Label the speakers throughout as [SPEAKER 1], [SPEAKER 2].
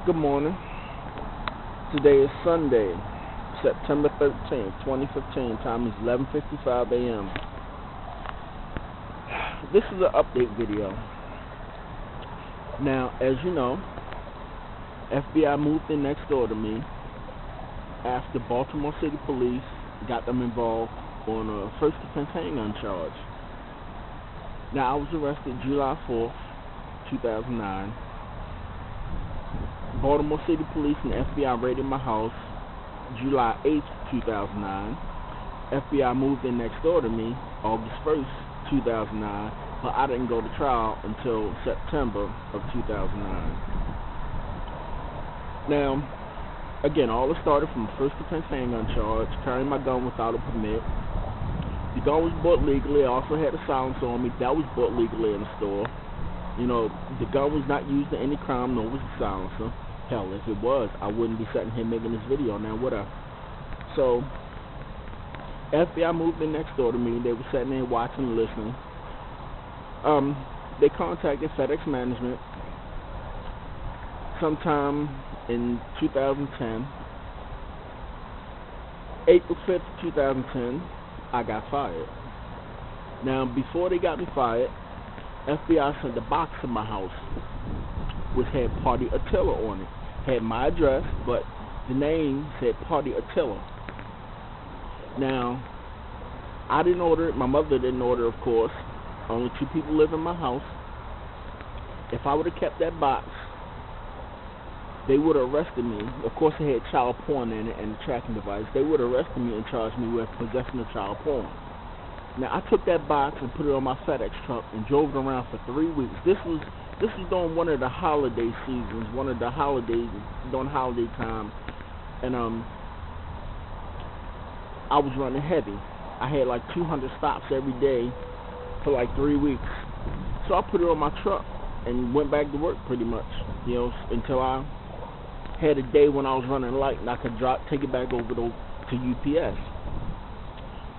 [SPEAKER 1] Good morning. Today is Sunday, September 13th, 2015. Time is 11:55 a.m. This is an update video. Now, as you know, FBI moved in next door to me after Baltimore City Police got them involved on a first offense handgun charge. Now, I was arrested July 4th, 2009. Baltimore City Police and FBI raided my house July 8th, 2009. FBI moved in next door to me August 1st, 2009, but I didn't go to trial until September of 2009. Now, again, all it started from a first offense handgun charge, carrying my gun without a permit. The gun was bought legally. I also had a silencer on me. That was bought legally in the store. You know, the gun was not used in any crime, nor was the silencer. Hell, if it was, I wouldn't be sitting here making this video now, would I? So, FBI moved in next door to me. They were sitting there watching and listening. They contacted FedEx Management sometime in 2010. April 5th, 2010, I got fired. Now, before they got me fired, FBI sent a box to my house which had Party Attila on it. Had my address, but the name said Party Attila. Now, I didn't order it. My mother didn't order, of course. Only 2 people live in my house. If I would have kept that box, they would have arrested me. Of course, it had child porn in it and the tracking device. They would have arrested me and charged me with possession of child porn. Now, I took that box and put it on my FedEx truck and drove it around for 3 weeks. This was during one of the holiday seasons, during holiday time, and I was running heavy. I had like 200 stops every day for like 3 weeks. So I put it on my truck and went back to work pretty much, you know, until I had a day when I was running light and I could take it back over to UPS.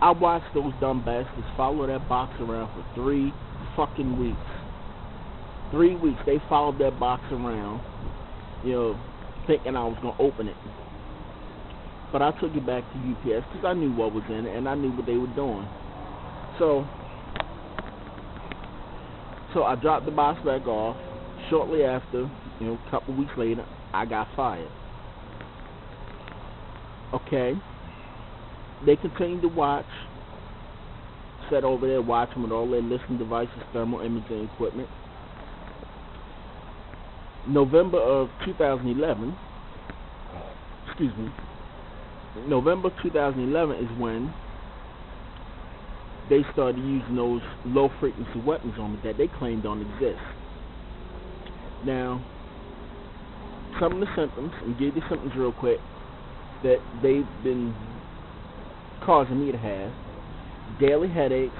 [SPEAKER 1] I watched those dumb bastards follow that box around for 3 fucking weeks. 3 weeks, they followed that box around, you know, thinking I was going to open it. But I took it back to UPS because I knew what was in it and I knew what they were doing. So I dropped the box back off. Shortly after, you know, a couple weeks later, I got fired. Okay. They continued to watch, sat over there watching with all their listening devices, thermal imaging equipment. November 2011 is when they started using those low-frequency weapons on me that they claim don't exist. Now, some of the symptoms, and give you symptoms real quick, that they've been causing me to have: daily headaches,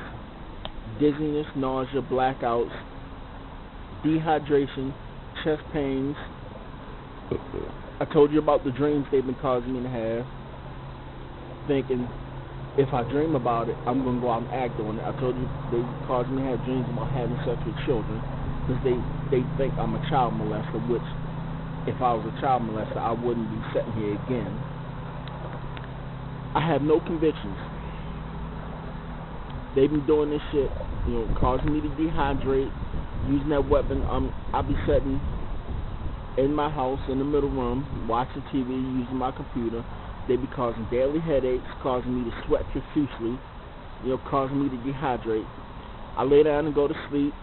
[SPEAKER 1] dizziness, nausea, blackouts, dehydration, chest pains. I told you about the dreams they've been causing me to have, thinking if I dream about it, I'm going to go out and act on it. I told you they caused me to have dreams about having sex with children because they think I'm a child molester, which if I was a child molester, I wouldn't be sitting here again. I have no convictions. They've been doing this shit, you know, causing me to dehydrate, using that weapon. I'll be sitting in my house in the middle room, watching TV, using my computer. They be causing daily headaches, causing me to sweat profusely, you know, causing me to dehydrate. I lay down and go to sleep.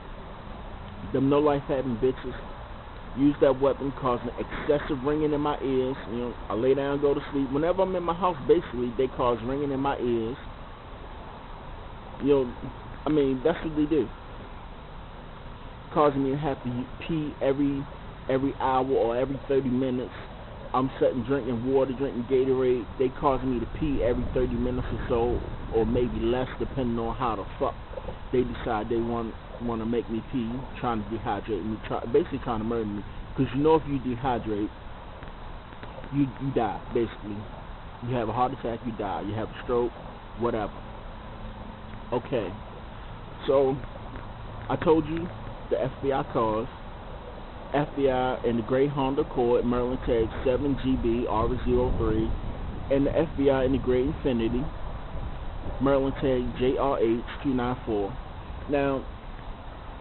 [SPEAKER 1] Them no life having bitches use that weapon, causing excessive ringing in my ears. You know, I lay down and go to sleep. Whenever I'm in my house, basically, they cause ringing in my ears. You know, I mean, that's what they do. Causing me to have to pee every hour or every 30 minutes. I'm sitting drinking water, drinking Gatorade. They causing me to pee every 30 minutes or so, or maybe less, depending on how the fuck they decide they want to make me pee, trying to dehydrate me, basically trying to murder me. Because you know if you dehydrate, you die, basically. You have a heart attack, you die. You have a stroke, whatever. Okay. So, I told you the FBI cause. FBI in the gray Honda Accord, Maryland tag 7GB R03, and the FBI in the gray Infiniti, Maryland tag JRH294. Now,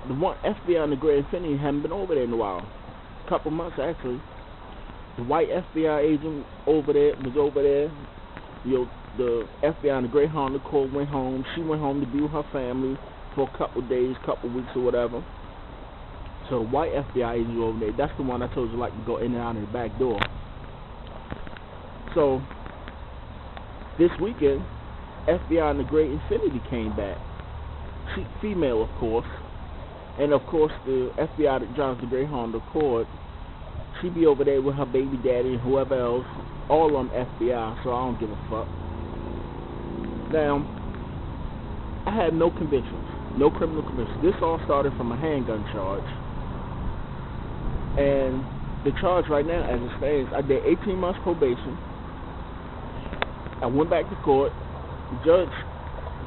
[SPEAKER 1] the one FBI in the gray Infiniti haven't been over there in a while, a couple months actually. The white FBI agent was over there. The FBI in the gray Honda Accord went home. She went home to be with her family for a couple days, couple weeks or whatever. So the white FBI agent over there, that's the one I told you like to go in and out of the back door. So this weekend, FBI in the gray Infiniti came back. She female, of course, and of course the FBI that drives the gray Honda Accord, she be over there with her baby daddy and whoever else, all of them FBI. So I don't give a fuck. Now, I had no convictions, no criminal convictions. This all started from a handgun charge. And the charge right now, as it stands, I did 18 months probation. I went back to court. The judge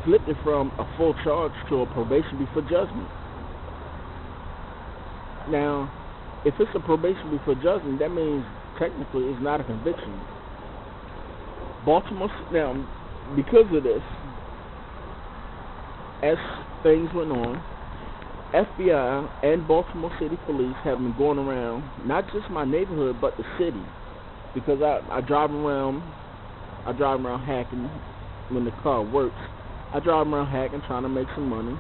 [SPEAKER 1] flipped it from a full charge to a probation before judgment. Now, if it's a probation before judgment, that means technically it's not a conviction. Baltimore, now, because of this, as things went on, FBI and Baltimore City Police have been going around, not just my neighborhood, but the city, because I drive around hacking when the car works. I drive around hacking, trying to make some money.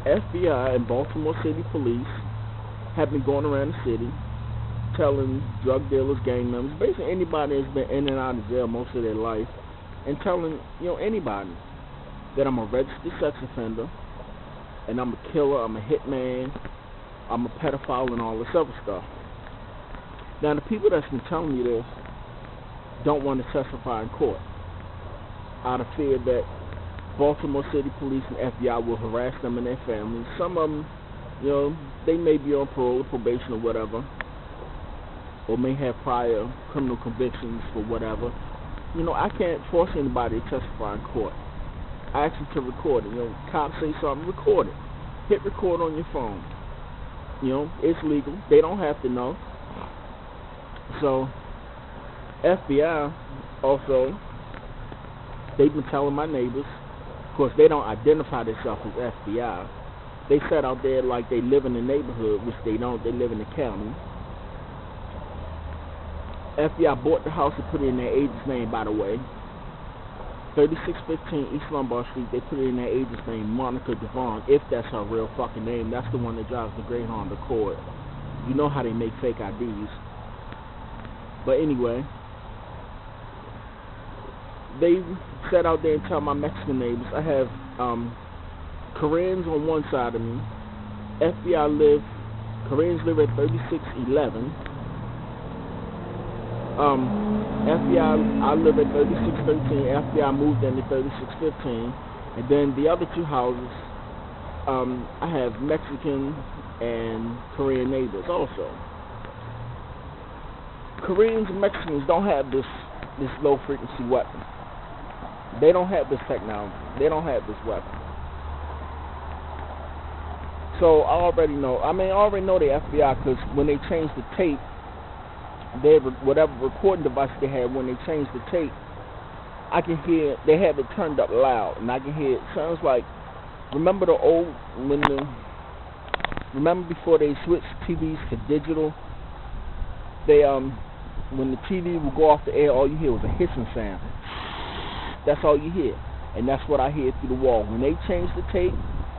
[SPEAKER 1] FBI and Baltimore City Police have been going around the city, telling drug dealers, gang members, basically anybody that's been in and out of jail most of their life, and telling anybody that I'm a registered sex offender, and I'm a killer, I'm a hitman, I'm a pedophile, and all this other stuff. Now, the people that's been telling me this don't want to testify in court out of fear that Baltimore City Police and FBI will harass them and their families. Some of them, they may be on parole or probation or whatever, or may have prior criminal convictions for whatever. I can't force anybody to testify in court. I ask them to record it. Cops say something, record it. Hit record on your phone. It's legal. They don't have to know. So, FBI also, they've been telling my neighbors, of course they don't identify themselves as FBI. They sit out there like they live in the neighborhood, which they don't. They live in the county. FBI bought the house and put it in their agent's name, by the way. 3615 East Lombard Street, they put it in their agent's name, Monica Devon, if that's her real fucking name. That's the one that drives the gray Honda Accord. You know how they make fake IDs. But anyway, they sat out there and tell my Mexican neighbors, I have Koreans on one side of me, Koreans live at 3611, FBI, I live at 3613, FBI moved into 3615, and then the other two houses, I have Mexican and Korean neighbors also. Koreans and Mexicans don't have this low frequency weapon. They don't have this technology. They don't have this weapon. So I already know. I already know the FBI because when they changed the tape, whatever recording device they had, when they changed the tape, I can hear they had it turned up loud, and I can hear it sounds like. Remember before they switched TVs to digital? They when the TV would go off the air, all you hear was a hissing sound. That's all you hear, and that's what I hear through the wall. When they changed the tape,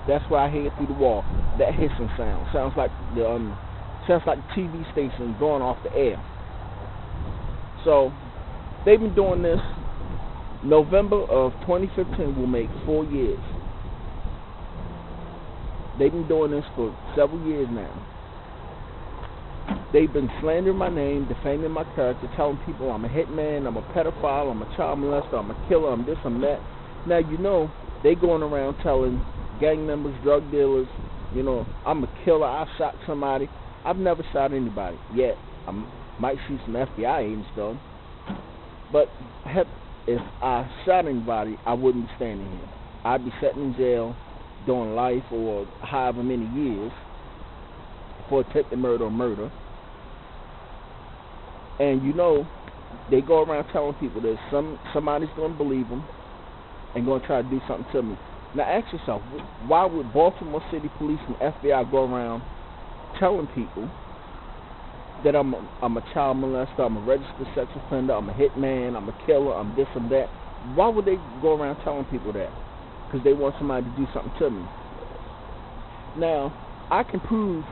[SPEAKER 1] that's what I hear through the wall. That hissing sound sounds like the TV station going off the air. So they've been doing this. November of 2015 will make 4 years. They've been doing this for several years now. They've been slandering my name, defaming my character, telling people I'm a hitman, I'm a pedophile, I'm a child molester, I'm a killer, I'm this, I'm that. Now, they going around telling gang members, drug dealers, I'm a killer, I shot somebody. I've never shot anybody yet. I might shoot some FBI agents though. But if I shot anybody, I wouldn't be standing here. I'd be sitting in jail, doing life or however many years. for attempted murder or murder. And they go around telling people that somebody's going to believe them and going to try to do something to me. Now ask yourself, why would Baltimore City Police and FBI go around telling people that I'm a child molester, I'm a registered sex offender, I'm a hitman, I'm a killer, I'm this and that? Why would they go around telling people that? Because they want somebody to do something to me. Now, I can prove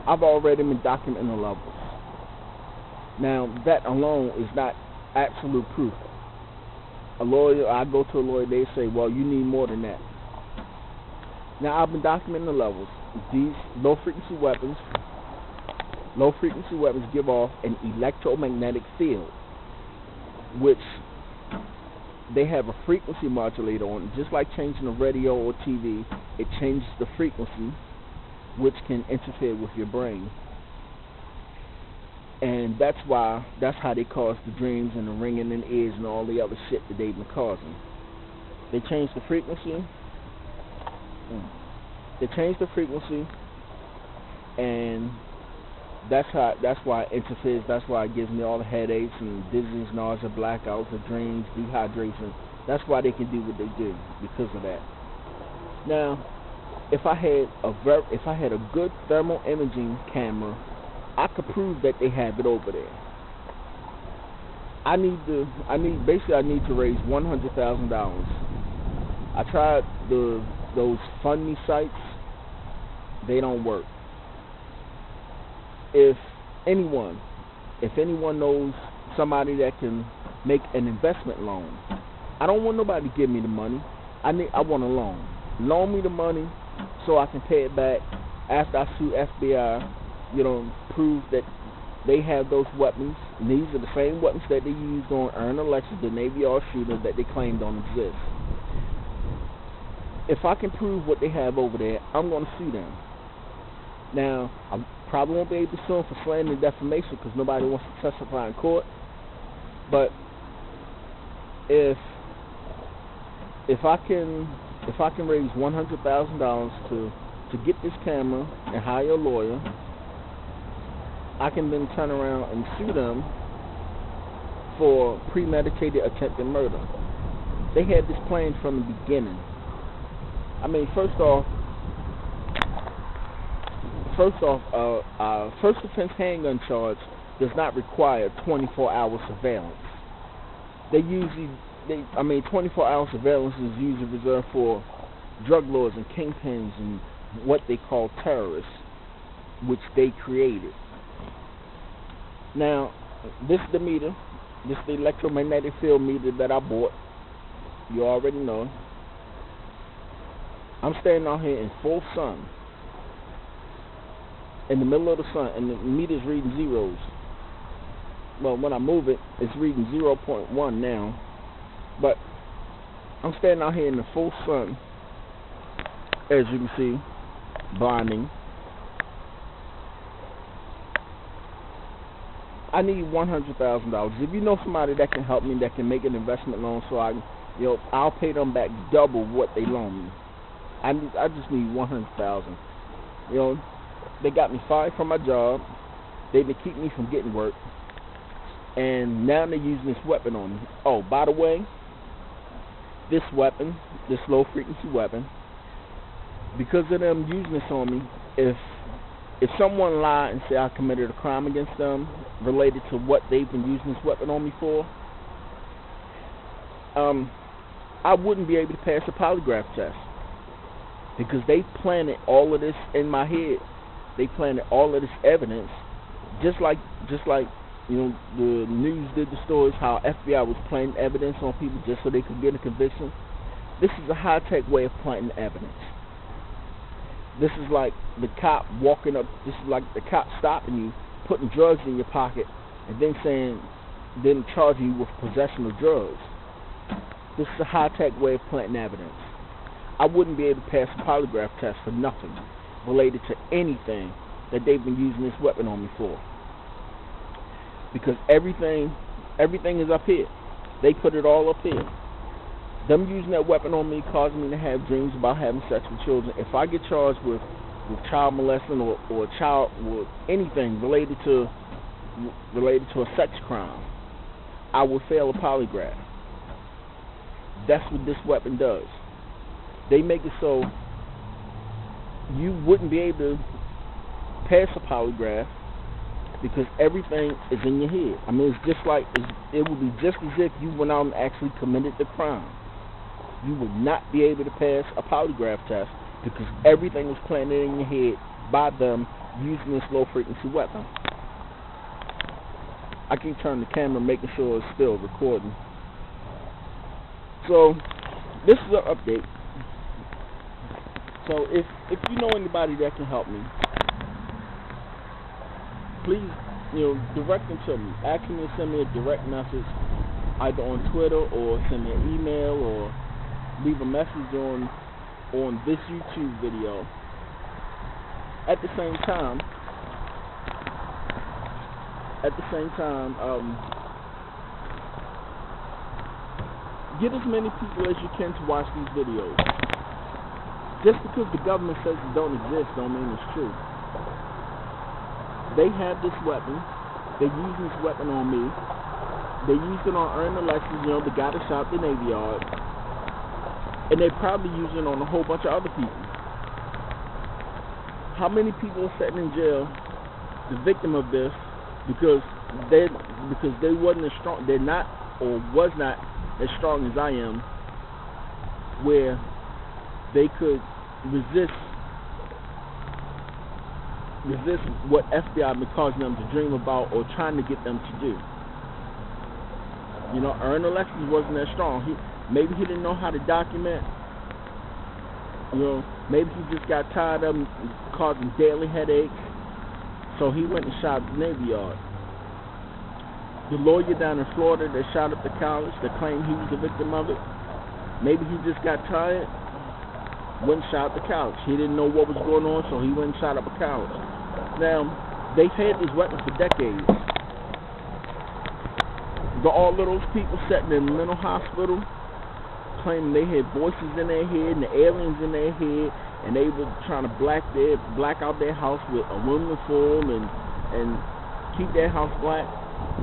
[SPEAKER 1] I've already been documenting the levels. Now, that alone is not absolute proof. I go to a lawyer, they say, well, you need more than that. Now, I've been documenting the levels. These low-frequency weapons give off an electromagnetic field, which they have a frequency modulator on it. Just like changing a radio or TV, it changes the frequency, which can interfere with your brain. And that's how they cause the dreams and the ringing in the ears and all the other shit that they've been causing. They change the frequency. And that's why it interferes. That's why it gives me all the headaches and dizziness, nausea, blackouts, the dreams, dehydration. That's why they can do what they do, because of that. Now, if I had a good thermal imaging camera, I could prove that they have it over there. I need to raise $100,000. I tried those fund me sites. They don't work. If anyone knows somebody that can make an investment loan, I don't want nobody to give me the money. I want a loan. Loan me the money so I can pay it back after I sue FBI. Prove that they have those weapons. And these are the same weapons that they used on Aaron Alexis, the Navy Yard shooter, that they claim don't exist. If I can prove what they have over there, I'm going to sue them. Now, I probably won't be able to sue them for slander and defamation because nobody wants to testify in court. But if I can raise $100,000 to get this camera and hire a lawyer, I can then turn around and sue them for premeditated attempted murder. They had this plan from the beginning. I mean, first off, first offense handgun charge does not require 24-hour surveillance. 24-hour surveillance is usually reserved for drug lords and kingpins and what they call terrorists, which they created. Now, this is the meter. This is the electromagnetic field meter that I bought. You already know. I'm standing out here in full sun, in the middle of the sun, and the meter's reading zeros. Well, when I move it, it's reading 0.1 now. But I'm standing out here in the full sun, as you can see, blinding. I need $100,000. If you know somebody that can help me, that can make an investment loan, so I'll pay them back double what they loan me. I just need $100,000. They got me fired from my job. They've been keeping me from getting work, and now they're using this weapon on me. Oh, by the way, this weapon, this low frequency weapon, because of them using this on me, if someone lied and said I committed a crime against them related to what they've been using this weapon on me for, I wouldn't be able to pass a polygraph test, because they planted all of this in my head. They planted all of this evidence, just like the news did the stories how FBI was planting evidence on people just so they could get a conviction. This is a high-tech way of planting evidence. This is like the cop walking up. This is like the cop stopping you, putting drugs in your pocket, and then charging you with possession of drugs. This is a high-tech way of planting evidence. I wouldn't be able to pass a polygraph test for nothing related to anything that they've been using this weapon on me for. Because everything is up here. They put it all up here. Them using that weapon on me caused me to have dreams about having sex with children. If I get charged with with child molesting or child or anything related to a sex crime, I would fail a polygraph. That's what this weapon does. They make it so you wouldn't be able to pass a polygraph because everything is in your head. I mean, it's just like it would be just as if you went out and actually committed the crime. You would not be able to pass a polygraph test because everything was planted in your head by them using this low frequency weapon. I keep turning the camera, making sure it's still recording. So this is an update. So if you know anybody that can help me, please, direct them to me. Ask them to send me a direct message, either on Twitter or send me an email or leave a message on this YouTube video. At the same time, get as many people as you can to watch these videos. Just because the government says it don't exist don't mean it's true. They have this weapon. They use this weapon on me. They used it on Aaron Alexis, the guy that shot the Navy Yard. And they probably use it on a whole bunch of other people. How many people are sitting in jail, the victim of this, because they wasn't as strong, they're not or was not as strong as I am, where they could resist what FBI been causing them to dream about or trying to get them to do. Aaron Alexis wasn't that strong. Maybe he didn't know how to document. Maybe he just got tired of causing daily headaches, so he went and shot the Navy Yard. The lawyer down in Florida that shot up the college, that claimed he was the victim of it, maybe he just got tired, went and shot up the college. He didn't know what was going on, so he went and shot up a college. Now, they've had this weapon for decades. All of those people sitting in a mental hospital claiming they had voices in their head and the aliens in their head, and they were trying to black out their house with aluminum foil and keep their house black.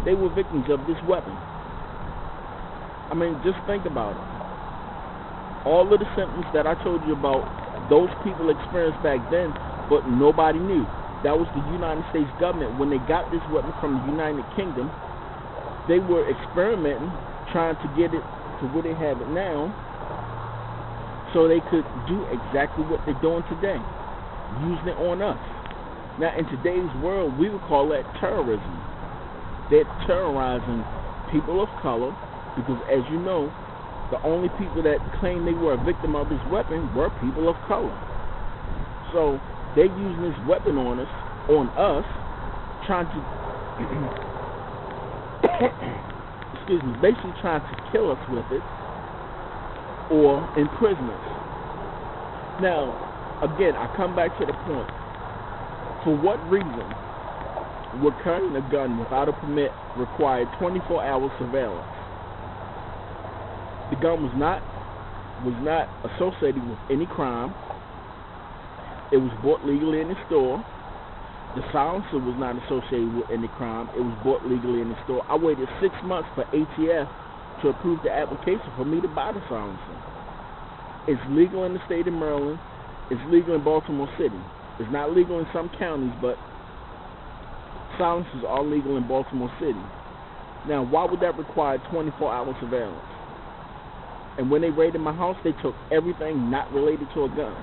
[SPEAKER 1] They were victims of this weapon. I mean, just think about it. All of the symptoms that I told you about, those people experienced back then, but nobody knew. That was the United States government. When they got this weapon from the United Kingdom, they were experimenting, trying to get it to where they have it now, so they could do exactly what they're doing today, using it on us. Now, in today's world, we would call that terrorism. They're terrorizing people of color because, as you know, the only people that claim they were a victim of this weapon were people of color. So they're using this weapon on us, trying to basically trying to kill us with it or imprison us. Now, again, I come back to the point. For what reason would carrying a gun without a permit require 24-hour surveillance? The gun was not associated with any crime. It was bought legally in the store. The silencer was not associated with any crime. It was bought legally in the store. I waited 6 months for ATF to approve the application for me to buy the silencer. It's legal in the state of Maryland. It's legal in Baltimore City. It's not legal in some counties, but silencers are legal in Baltimore City. Now, why would that require 24-hour surveillance? And when they raided my house, they took everything not related to a gun.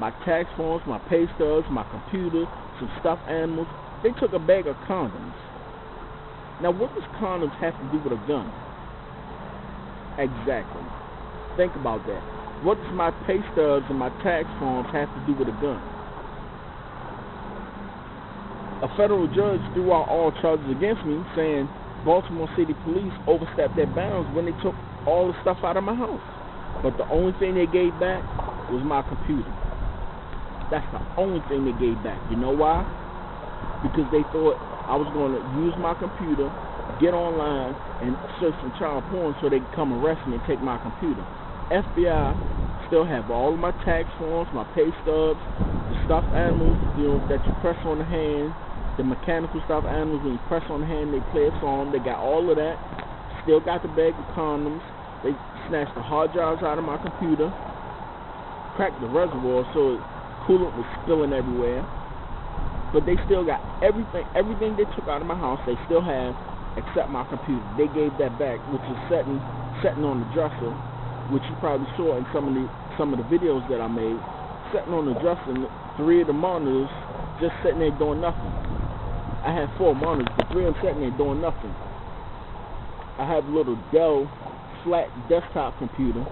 [SPEAKER 1] My tax forms, my pay stubs, my computer, some stuffed animals. They took a bag of condoms. Now, what does condoms have to do with a gun? Exactly. Think about that. What does my pay stubs and my tax forms have to do with a gun? A federal judge threw out all charges against me, saying Baltimore City Police overstepped their bounds when they took all the stuff out of my house. But the only thing they gave back was my computer. That's the only thing they gave back. You know why? Because they thought I was going to use my computer, get online, and search some child porn so they could come arrest me and take my computer. FBI still have all of my tax forms, my pay stubs, the stuffed animals, that you press on the hand, the mechanical stuffed animals, when you press on the hand, they play a song. They got all of that. Still got the bag of condoms. They snatched the hard drives out of my computer, cracked the reservoir so coolant was spilling everywhere. But they still got everything they took out of my house, they still have, except my computer. They gave that back, which is sitting on the dresser, which you probably saw in some of the videos that I made. Sitting on the dresser, and 3 of the monitors just sitting there doing nothing. I had 4 monitors, but 3 of them sitting there doing nothing. I have a little Dell flat desktop computer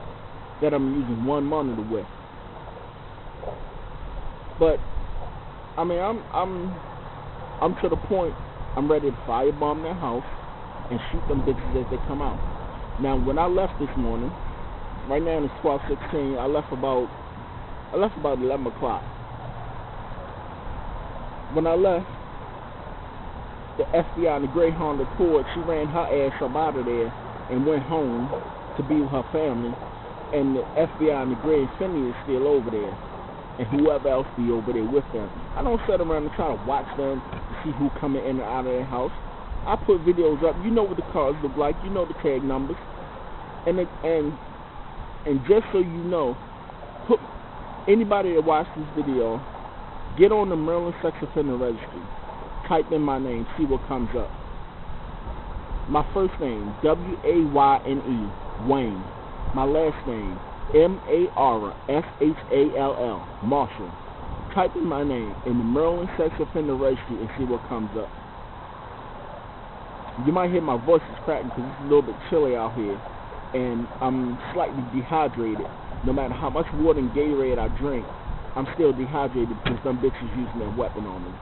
[SPEAKER 1] that I'm using 1 monitor with. But I mean, I'm to the point I'm ready to firebomb their house and shoot them bitches as they come out. Now, when I left this morning, right now it's 12:16. I left about 11 o'clock. When I left, the FBI and the gray Honda Accord, she ran her ass up out of there and went home to be with her family. And the FBI and the gray Infiniti is still over there, and whoever else be over there with them. I don't sit around and try to watch them to see who coming in and out of their house. I put videos up. You know what the cars look like. You know the tag numbers. And just so you know, put anybody that watched this video, get on the Maryland Sex Offender Registry. Type in my name. See what comes up. My first name, W-A-Y-N-E, Wayne. My last name, M-A-R-S-H-A-L-L, Marshall. Type in my name in the Maryland Sex Offender Registry and see what comes up. You might hear my voice is cracking because it's a little bit chilly out here, and I'm slightly dehydrated. No matter how much water and Gatorade I drink, I'm still dehydrated because some bitches using that weapon on me.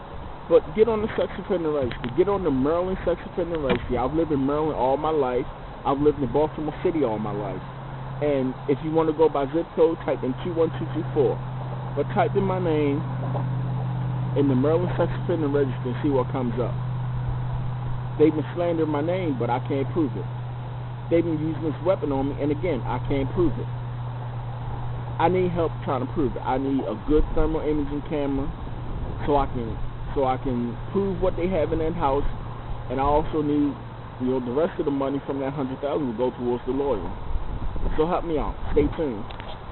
[SPEAKER 1] But get on the Sex Offender Registry. Get on the Maryland Sex Offender Registry. I've lived in Maryland all my life. I've lived in Baltimore City all my life. And if you want to go by zip code, type in 21224. But type in my name in the Maryland Sex Offender Registry and see what comes up. They've been slandering my name, but I can't prove it. They've been using this weapon on me, and again, I can't prove it. I need help trying to prove it. I need a good thermal imaging camera so I can prove what they have in that house, and I also need, the rest of the money from that $100,000 will go towards the lawyer. So help me out. Stay tuned.